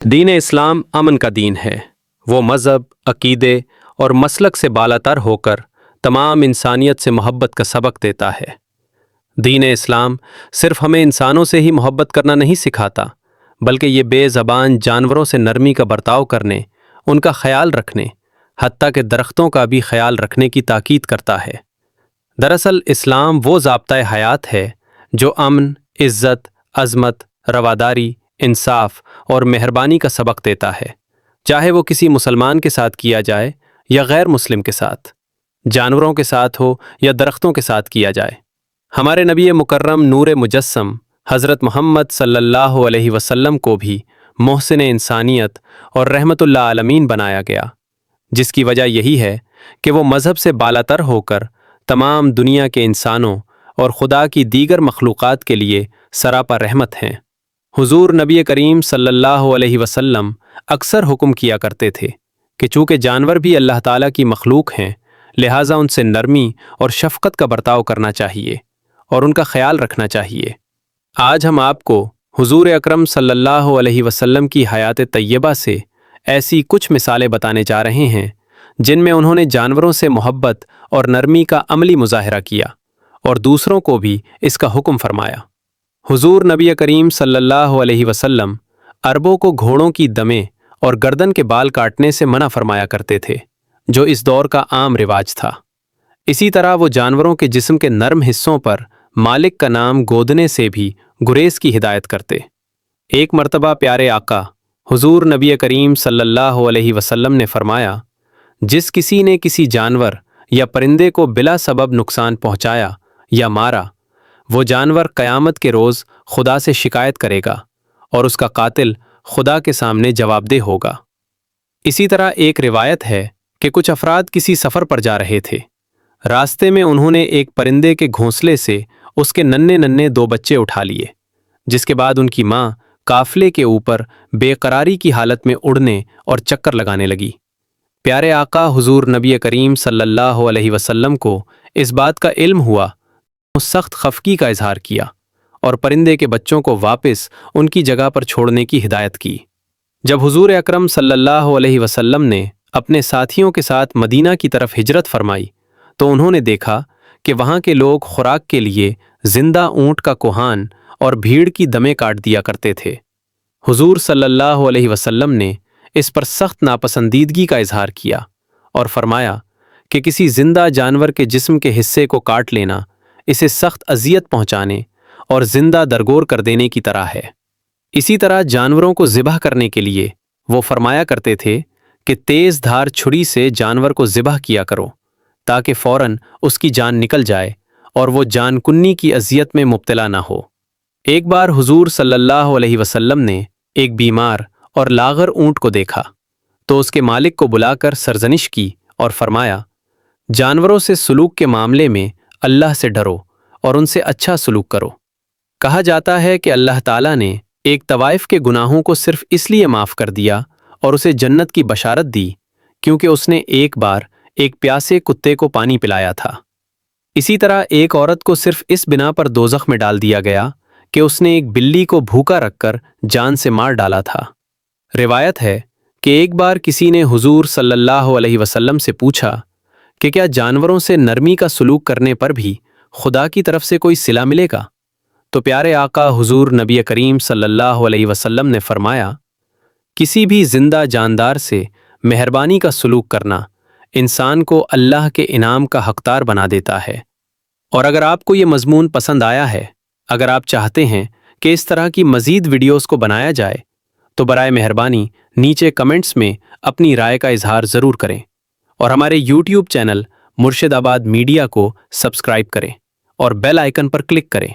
दीन इस्लाम अमन का दीन है। वो मज़हब, अकीदे और मसलक से बालातर होकर तमाम इंसानियत से मोहब्बत का सबक देता है। दीन इस्लाम सिर्फ हमें इंसानों से ही मोहब्बत करना नहीं सिखाता, बल्कि ये बेज़बान जानवरों से नरमी का बर्ताव करने, उनका ख्याल रखने, हत्ता के दरख्तों का भी ख्याल रखने की ताकीद करता है। दरअसल इस्लाम वो ज़ाब्ता हयात है जो अमन, इज़्ज़त, अज़मत, रवादारी, इंसाफ और मेहरबानी का सबक देता है, चाहे वो किसी मुसलमान के साथ किया जाए या गैर मुस्लिम के साथ, जानवरों के साथ हो या दरख्तों के साथ किया जाए। हमारे नबी मुकर्रम नूर मुजस्सम हज़रत मोहम्मद सल्लल्लाहु अलैहि वसल्लम को भी मोहसिन इंसानियत और रहमतुल्लिल आलमीन बनाया गया, जिसकी वजह यही है कि वो मज़हब से बालातर होकर तमाम दुनिया के इंसानों और खुदा की दीगर मखलूक़ात के लिए सरापा रहमत हैं। हुजूर नबी करीम सल्लल्लाहु अलैहि वसल्लम अक्सर हुक्म किया करते थे कि चूँकि जानवर भी अल्लाह ताला की मखलूक हैं, लिहाजा उनसे नरमी और शफ़क़त का बर्ताव करना चाहिए और उनका ख्याल रखना चाहिए। आज हम आपको हुजूर अकरम सल्लल्लाहु अलैहि वसल्लम की हयात तय्यबा से ऐसी कुछ मिसालें बताने जा रहे हैं जिनमें उन्होंने जानवरों से मोहब्बत और नरमी का अमली मुज़ाहिरा किया और दूसरों को भी इसका हुक्म फरमाया। हुजूर नबी करीम सल्लल्लाहु अलैहि वसल्लम अरबों को घोड़ों की दमें और गर्दन के बाल काटने से मना फरमाया करते थे, जो इस दौर का आम रिवाज था। इसी तरह वो जानवरों के जिस्म के नर्म हिस्सों पर मालिक का नाम गोदने से भी गुरेज की हिदायत करते। एक मर्तबा प्यारे आका हुजूर नबी करीम सल्लल्लाहु अलैहि वसल्लम ने फरमाया, जिस किसी ने किसी जानवर या परिंदे को बिला सबब नुकसान पहुंचाया या मारा, वो जानवर क़यामत के रोज़ खुदा से शिकायत करेगा और उसका कातिल खुदा के सामने जवाबदेह होगा। इसी तरह एक रिवायत है कि कुछ अफराद किसी सफ़र पर जा रहे थे। रास्ते में उन्होंने एक परिंदे के घोंसले से उसके नन्हे नन्हे 2 बच्चे उठा लिए, जिसके बाद उनकी माँ काफ़िले के ऊपर बेकरारी की हालत में उड़ने और चक्कर लगाने लगी। प्यारे आका हुजूर नबी करीम सल्लल्लाहु अलैहि वसल्लम को इस बात का इल्म हुआ, सख्त खफकी का इजहार किया और परिंदे के बच्चों को वापस उनकी जगह पर छोड़ने की हिदायत की। जब हुजूर अकरम सल्लल्लाहु अलैहि वसल्लम ने अपने साथियों के साथ मदीना की तरफ हिजरत फरमाई, तो उन्होंने देखा कि वहाँ के लोग खुराक के लिए जिंदा ऊँट का कोहान और भीड़ की दमें काट दिया करते थे। हुजूर सल्लल्लाहु अलैहि वसल्लम ने इस पर सख्त नापसंदीदगी का इजहार किया और फरमाया कि किसी जिंदा जानवर के जिस्म के हिस्से को काट लेना इसे सख्त अजियत पहुंचाने और जिंदा दरगोर कर देने की तरह है। इसी तरह जानवरों को ज़िबह करने के लिए वो फरमाया करते थे कि तेज़ धार छुरी से जानवर को ज़िबह किया करो, ताकि फ़ौरन उसकी जान निकल जाए और वो जानकुन्नी की अजियत में मुब्तला ना हो। एक बार हुजूर सल्लल्लाहु अलैहि वसल्लम ने एक बीमार और लागर ऊँट को देखा, तो उसके मालिक को बुलाकर सरजनिश की और फरमाया, जानवरों से सलूक के मामले में अल्लाह से डरो और उनसे अच्छा सलूक करो। कहा जाता है कि अल्लाह ताला ने एक तवाइफ के गुनाहों को सिर्फ इसलिए माफ़ कर दिया और उसे जन्नत की बशारत दी क्योंकि उसने एक बार एक प्यासे कुत्ते को पानी पिलाया था। इसी तरह एक औरत को सिर्फ इस बिना पर दोज़ख में डाल दिया गया कि उसने एक बिल्ली को भूखा रखकर जान से मार डाला था। रिवायत है कि एक बार किसी ने हुजूर सल्लल्लाहु अलैहि वसल्लम से पूछा कि क्या जानवरों से नरमी का सलूक करने पर भी खुदा की तरफ से कोई सिला मिलेगा? तो प्यारे आका हुजूर नबी करीम सल्लल्लाहु अलैहि वसल्लम ने फरमाया, किसी भी जिंदा जानदार से मेहरबानी का सलूक करना इंसान को अल्लाह के इनाम का हकदार बना देता है। और अगर आपको ये मजमून पसंद आया है, अगर आप चाहते हैं कि इस तरह की मज़ीद वीडियोस को बनाया जाए, तो बराए मेहरबानी नीचे कमेंट्स में अपनी राय का इजहार ज़रूर करें और हमारे यूट्यूब चैनल मुर्शिदाबाद मीडिया को सब्सक्राइब करें और बेल आइकन पर क्लिक करें।